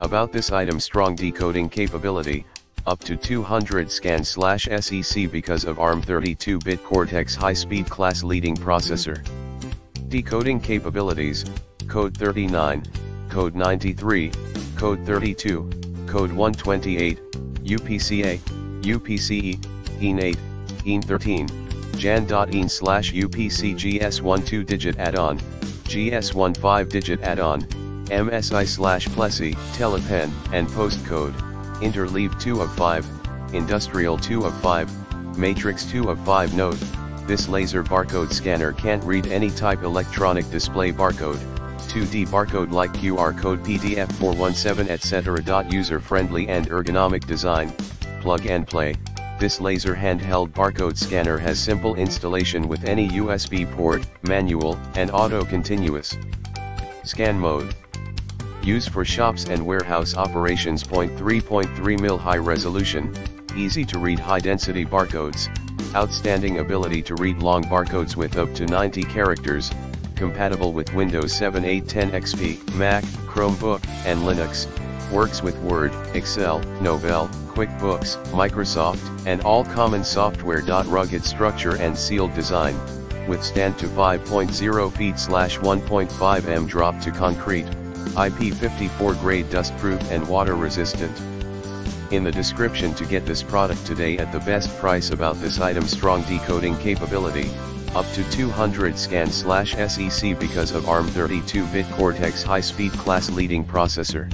About this item: strong decoding capability, up to 200 scan/SEC because of ARM 32-bit Cortex high-speed class-leading processor. Decoding capabilities: code 39, code 93, code 32, code 128, UPCA, UPCE, EN8, EN13, JAN.EN/UPC GS1 2-digit add-on, GS1 5-digit add-on, MSI/Plessy, telepen, and postcode, interleave 2 of 5, industrial 2 of 5, matrix 2 of 5. Note: this laser barcode scanner can't read any type electronic display barcode, 2D barcode like QR code, PDF 417 etc. User-friendly and ergonomic design, plug and play. This laser handheld barcode scanner has simple installation with any USB port, manual, and auto continuous. Scan mode. Used for shops and warehouse operations. 3.3 mm high resolution, easy to read high density barcodes, outstanding ability to read long barcodes with up to 90 characters, compatible with Windows 7, 8, 10 XP, Mac, Chromebook, and Linux, works with Word, Excel, Novell, QuickBooks, Microsoft, and all common software. Rugged structure and sealed design, withstand to 5.0 feet/1.5 m drop to concrete, IP54 grade, dust-proof and water-resistant. In the description to get this product today at the best price. About this item: strong decoding capability, up to 200 scan/SEC because of ARM 32-bit Cortex high-speed class-leading processor.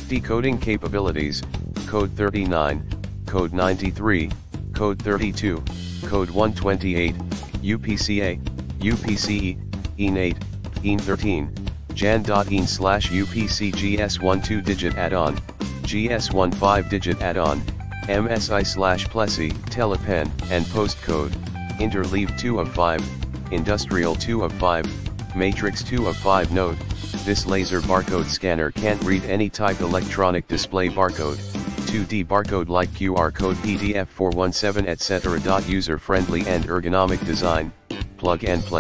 Decoding capabilities: code 39, code 93, code 32, code 128, UPCA, UPCE, EN8, EN13, JAN.EN/UPC GS1 2-digit add-on, GS1 5-digit add-on, MSI/Plessy, telepen, and postcode, interleave 2 of 5, industrial 2 of 5, matrix 2 of 5. Note: this laser barcode scanner can't read any type electronic display barcode, 2D barcode like QR code, PDF 417 etc. User-friendly and ergonomic design, plug and play.